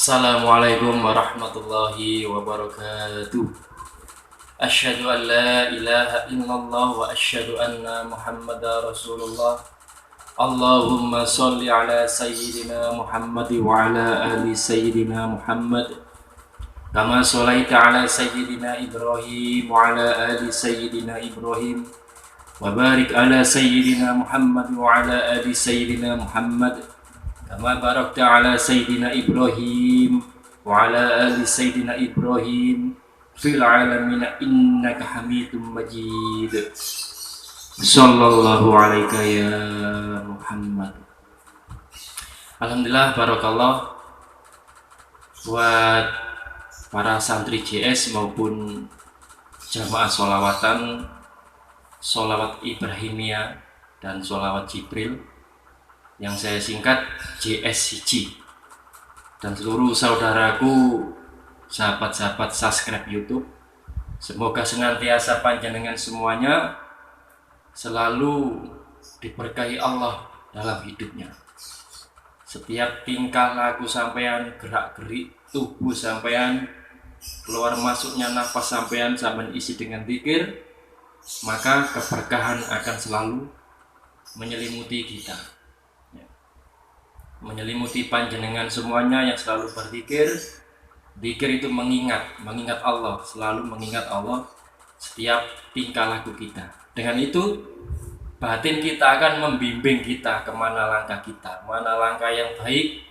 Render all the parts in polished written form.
Assalamualaikum warahmatullahi wabarakatuh. Asyhadu an la ilaha illallah wa asyhadu anna Muhammadar Rasulullah. Allahumma sholli ala sayyidina Muhammad wa ala ali sayyidina Muhammad. Kama sholaita ala sayyidina Ibrahim wa ala ali sayyidina Ibrahim. Wa barik ala sayyidina Muhammad wa ala ali sayyidina Muhammad. Kama barakta ala sayyidina Ibrahim wa ala ali sayyidina Ibrahim fil alamin innaka Hamidum Majid. Sallallahu alaika ya Muhammad. Alhamdulillah, barakallah buat para santri JS maupun jamaah sholawatan, sholawat Ibrahimiyah dan sholawat Jibril yang saya singkat JSCG, dan seluruh saudaraku, sahabat-sahabat subscribe YouTube. Semoga senantiasa panjenengan semuanya selalu diberkahi Allah dalam hidupnya. Setiap tingkah laku sampean, gerak-gerik tubuh sampean, keluar masuknya nafas sampean isi dengan zikir, maka keberkahan akan selalu menyelimuti kita, menyelimuti panjenengan semuanya yang selalu berzikir. Zikir itu mengingat Allah, selalu mengingat Allah setiap tingkah laku kita. Dengan itu batin kita akan membimbing kita kemana langkah kita, mana langkah yang baik,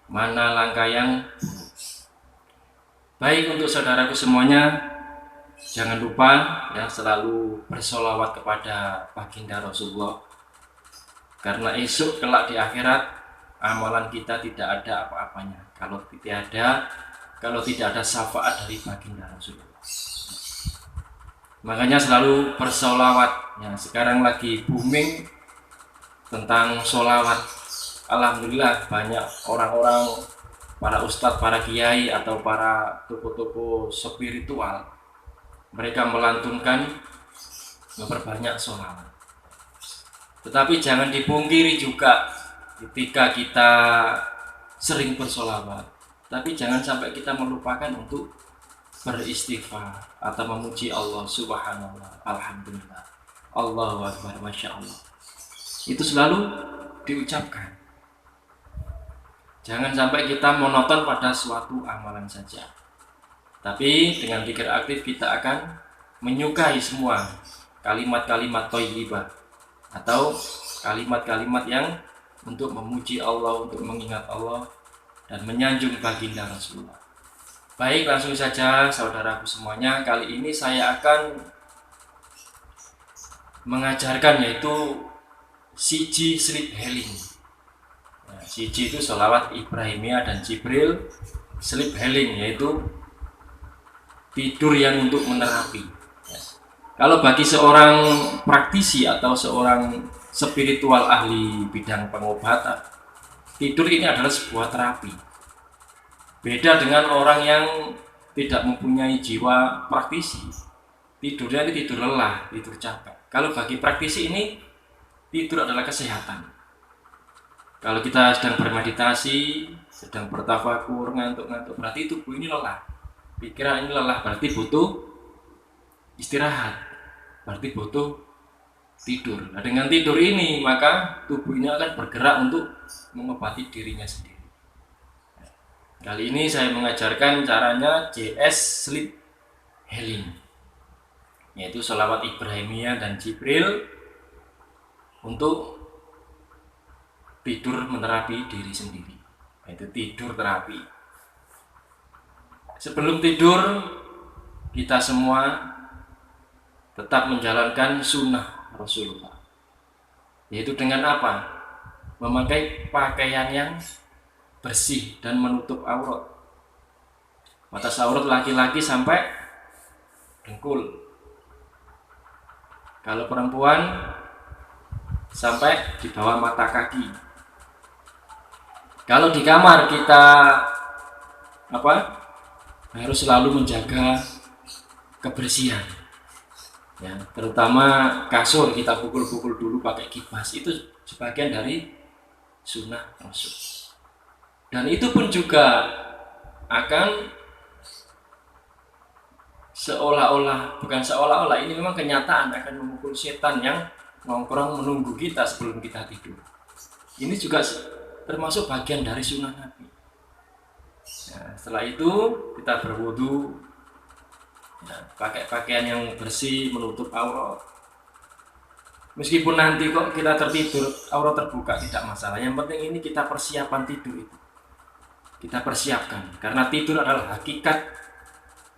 mana langkah yang baik. Untuk saudaraku semuanya, jangan lupa ya selalu bersolawat kepada baginda Rasulullah, karena esok kelak di akhirat amalan kita tidak ada apa-apanya kalau tidak ada syafaat dari baginda Rasulullah. Makanya selalu bersolawat. Ya, sekarang lagi booming tentang solawat. Alhamdulillah banyak orang-orang, para ustadz, para kiai atau para tokoh-tokoh spiritual, mereka melantunkan memperbanyak solawat. Tetapi jangan dipungkiri juga, ketika kita sering bersolawat, tapi jangan sampai kita melupakan untuk beristighfar atau memuji Allah. Subhanallah, alhamdulillah, Allahu akbar, masya Allah. Itu selalu diucapkan. Jangan sampai kita monoton pada suatu amalan saja, tapi dengan zikir aktif kita akan menyukai semua kalimat-kalimat thayyibah atau kalimat-kalimat yang untuk memuji Allah, untuk mengingat Allah dan menyanjung baginda Rasulullah. Baik, langsung saja saudaraku semuanya. Kali ini saya akan mengajarkan yaitu siji sleep healing. Nah, siji itu sholawat Ibrahimiyah dan Jibril. Sleep healing yaitu tidur yang untuk menerapi. Kalau bagi seorang praktisi atau seorang spiritual ahli bidang pengobatan, tidur ini adalah sebuah terapi. Beda dengan orang yang tidak mempunyai jiwa praktisi. Tidurnya ini tidur lelah, tidur capek. Kalau bagi praktisi ini, tidur adalah kesehatan. Kalau kita sedang bermeditasi, sedang bertafakur, ngantuk-ngantuk, berarti tubuh ini lelah. Pikiran ini lelah, berarti butuh istirahat, berarti butuh tidur. Nah, dengan tidur ini maka tubuh ini akan bergerak untuk mengobati dirinya sendiri. Kali ini saya mengajarkan caranya JS Sleep Healing, yaitu sholawat Ibrahimiyah dan Jibril untuk tidur menerapi diri sendiri, yaitu tidur terapi. Sebelum tidur kita semua tetap menjalankan sunnah Rasulullah, yaitu dengan apa? Memakai pakaian yang bersih dan menutup aurat. Batas aurat laki-laki sampai dengkul. Kalau perempuan sampai di bawah mata kaki. Kalau di kamar kita harus selalu menjaga kebersihan. Ya, terutama kasur kita pukul-pukul dulu pakai kipas, itu sebagian dari sunnah Rasul. Dan itu pun juga akan bukan seolah-olah, ini memang kenyataan akan memukul setan yang nongkrong menunggu kita sebelum kita tidur. Ini juga termasuk bagian dari sunnah Nabi. Nah, setelah itu kita berwudu, pakai pakaian yang bersih menutup aurat. Meskipun nanti kok kita tertidur aurat terbuka tidak masalah. Yang penting ini kita persiapan tidur itu. Kita persiapkan, karena tidur adalah hakikat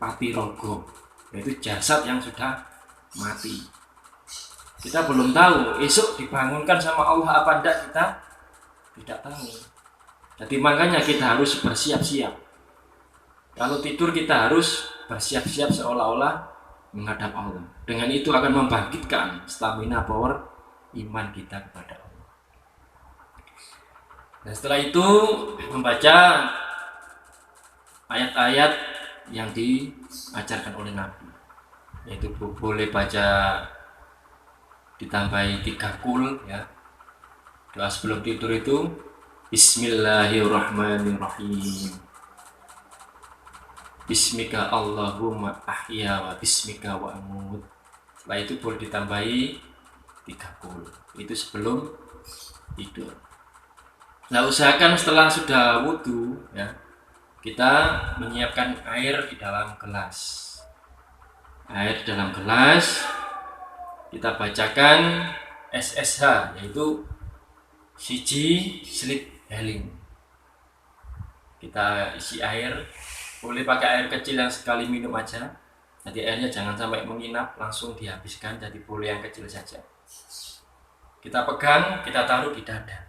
patirogo, yaitu jasad yang sudah mati. Kita belum tahu esok dibangunkan sama Allah apa enggak, kita tidak tahu. Jadi makanya kita harus bersiap-siap. Kalau tidur kita harus bersiap-siap seolah-olah menghadap Allah. Dengan itu akan membangkitkan stamina power iman kita kepada Allah. Dan setelah itu membaca ayat-ayat yang diajarkan oleh Nabi, yaitu boleh baca ditambahi 3 kul ya. Doa sebelum tidur itu Bismillahirrahmanirrahim. Bismika Allahumma ahya wa bismika wa amut. Setelah itu boleh ditambahi 3 kul. Itu sebelum tidur. Nah, usahakan setelah sudah wudhu ya, kita menyiapkan air di dalam gelas. Air di dalam gelas kita bacakan SSH, yaitu siji slip heling. Kita isi air, boleh pakai air kecil yang sekali minum aja. Jadi airnya jangan sampai menginap, langsung dihabiskan. Jadi boleh yang kecil saja. Kita pegang, kita taruh di dada.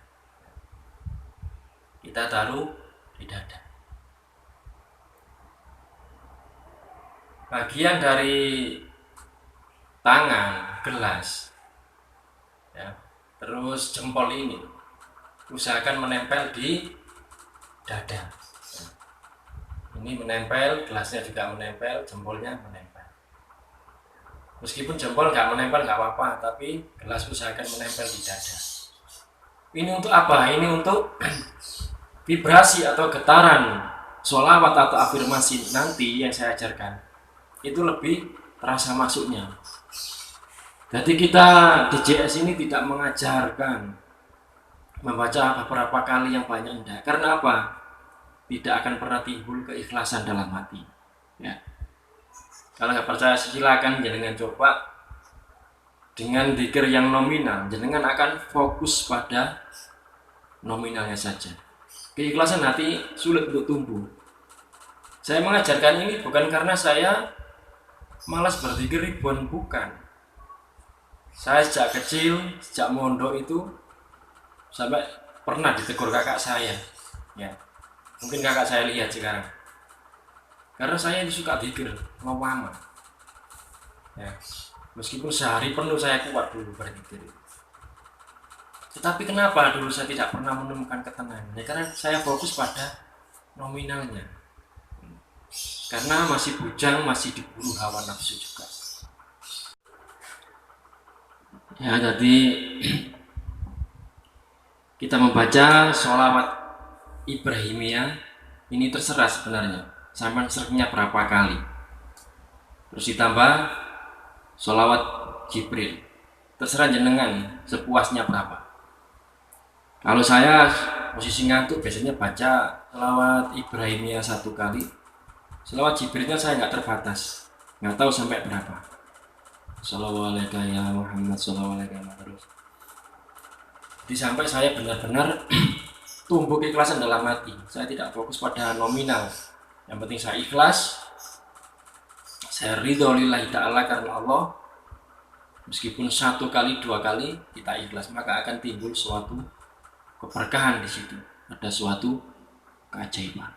Kita taruh di dada. Bagian dari tangan, gelas ya, terus jempol ini usahakan menempel di dada. Ini menempel, gelasnya juga menempel, jempolnya menempel. Meskipun jempol nggak menempel nggak apa-apa, tapi gelas usahakan menempel di dada. Ini untuk apa? Ini untuk vibrasi atau getaran sholawat atau afirmasi nanti yang saya ajarkan itu lebih terasa masuknya. Jadi kita di JS ini tidak mengajarkan membaca beberapa kali yang banyak, enggak. Karena apa? Tidak akan pernah timbul keikhlasan dalam hati ya. Kalau nggak percaya silakan jenengan coba dengan dzikir yang nominal, jenengan akan fokus pada nominalnya saja. Keikhlasan hati sulit untuk tumbuh. Saya mengajarkan ini bukan karena saya malas berzikir ribuan, bukan. Saya sejak kecil, sejak mondok itu sampai pernah ditegur kakak saya. Ya, mungkin kakak saya lihat sekarang. Karena saya suka zikir, ngawama. Ya, meskipun sehari penuh saya kuat dulu berzikir. Tetapi kenapa dulu saya tidak pernah menemukan ketenangan? Ya, karena saya fokus pada nominalnya. Karena masih bujang, masih diburu hawa nafsu juga. Ya, jadi kita membaca sholawat Ibrahimiyah ini terserah sebenarnya. Sampai seringnya berapa kali. Terus ditambah sholawat Jibril. Terserah jenengan sepuasnya berapa. Kalau saya posisi ngantuk biasanya baca sholawat Ibrahimiyah 1 kali. Sholawat Jibrilnya saya nggak terbatas, nggak tahu sampai berapa. Sholawat ya Muhammad, sholawat terus. Jadi sampai saya benar-benar tumbuh keikhlasan dalam hati. Saya tidak fokus pada nominal. Yang penting saya ikhlas. Saya ridho lillahi ta'ala karena Allah. Meskipun 1 kali, 2 kali kita ikhlas, maka akan timbul suatu keberkahan di situ. Ada suatu keajaiban.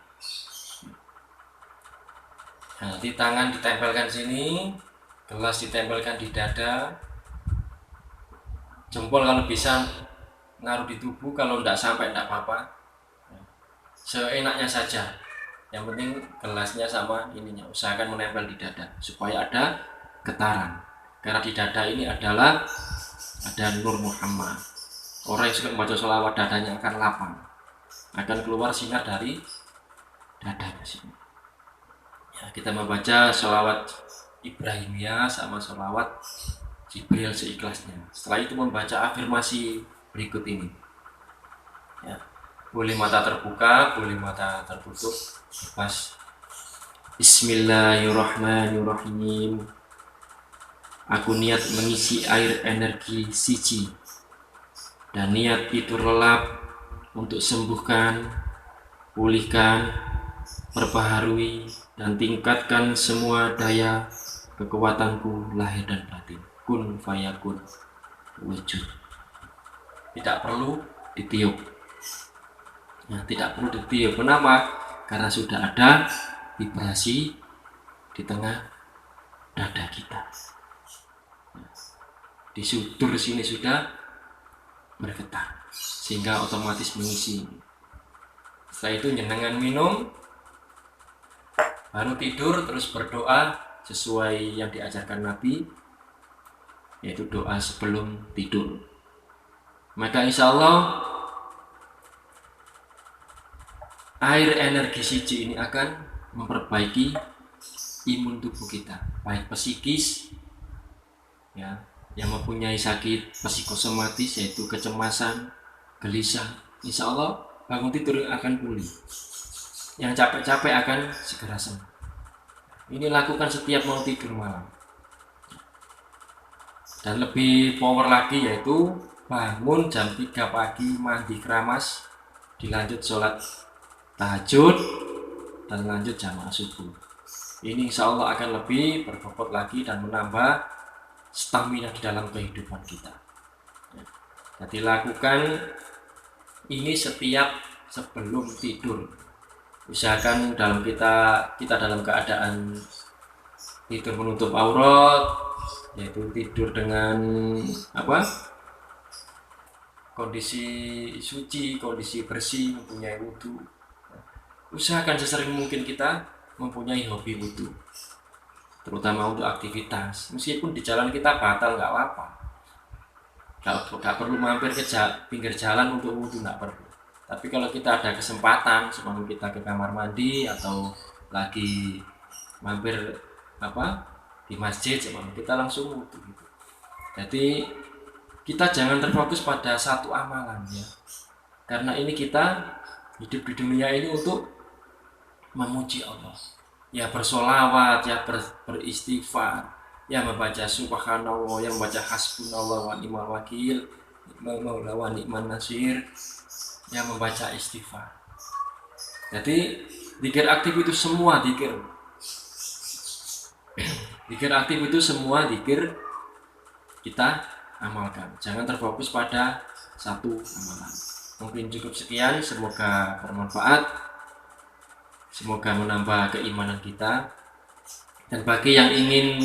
Nah, nanti tangan ditempelkan sini, gelas ditempelkan di dada, jempol kalau bisa naruh di tubuh, kalau tidak sampai tidak apa-apa, seenaknya saja. Yang penting gelasnya sama ininya, usahakan menempel di dada supaya ada getaran. Karena di dada ini ada Nur Muhammad. Orang yang suka membaca sholawat dadanya akan lapang, akan keluar sinar dari dadanya sini. Ya, kita membaca sholawat Ibrahimiyah sama sholawat Jibril seikhlasnya. Setelah itu membaca afirmasi berikut ini. Ya, boleh mata terbuka, boleh mata tertutup. Pas Bismillahirrahmanirrahim. Aku niat mengisi air energi siji, dan niat itu relap untuk sembuhkan, pulihkan, perbaharui, dan tingkatkan semua daya kekuatanku lahir dan batin. Kun fayakun wujud. Tidak perlu ditiup. Nah, tidak perlu ditiup. Kenapa? Karena sudah ada vibrasi di tengah dada kita. Di sudur sini sudah bergetar, sehingga otomatis mengisi. Setelah itu nyenengan minum, baru tidur, terus berdoa sesuai yang diajarkan Nabi, yaitu doa sebelum tidur. Maka insya Allah air energi siji ini akan memperbaiki imun tubuh kita, baik psikis, ya, yang mempunyai sakit psikosomatis yaitu kecemasan, gelisah, insya Allah bangun tidur akan pulih. Yang capek-capek akan segera sembuh. Ini lakukan setiap mau tidur malam. Dan lebih power lagi yaitu bangun jam 3 pagi, mandi keramas, dilanjut sholat tahajud, dan lanjut jamaah subuh. Ini insya Allah akan lebih berbobot lagi dan menambah stamina di dalam kehidupan kita. Jadi lakukan ini setiap sebelum tidur. Usahakan dalam kita dalam keadaan tidur menutup aurat, yaitu tidur dengan kondisi suci, kondisi bersih, mempunyai wudhu. Usahakan sesering mungkin kita mempunyai hobi wudhu, terutama untuk aktivitas. Meskipun di jalan kita batal nggak apa-apa, nggak perlu mampir ke pinggir jalan untuk wudhu, nggak perlu. Tapi kalau kita ada kesempatan, semalam kita ke kamar mandi atau lagi mampir di masjid, semalam kita langsung wudhu gitu. Jadi kita jangan terfokus pada satu amalan, ya, karena ini kita hidup di dunia ini untuk memuji Allah, ya, bersolawat, ya, beristighfar, ya, membaca subhanallah, yang membaca hasbunallah wa ni'mal wakil, maula wa ni'man nasir, ya, membaca istighfar. Jadi zikir aktif itu semua zikir. Zikir aktif itu semua zikir kita amalkan. Jangan terfokus pada satu amalan. Mungkin cukup sekian, semoga bermanfaat, semoga menambah keimanan kita. Dan bagi yang ingin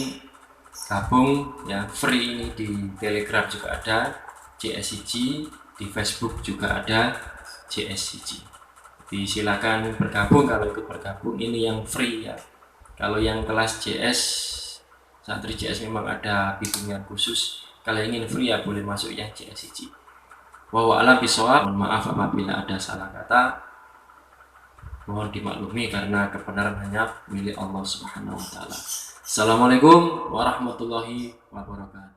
gabung, ya, free ini di Telegram juga ada JSCG, di Facebook juga ada JSCG. Jadi silakan bergabung kalau ikut bergabung, ini yang free, ya. Kalau yang kelas JS, santri JS memang ada bimbingan khusus. Kalau ingin free ya boleh masuk yang JSCG. Wa a'lam bishawab. Mohon maaf apabila ada salah kata. Mohon dimaklumi karena kebenaran hanya milik Allah Subhanahu wa taala. Assalamualaikum warahmatullahi wabarakatuh.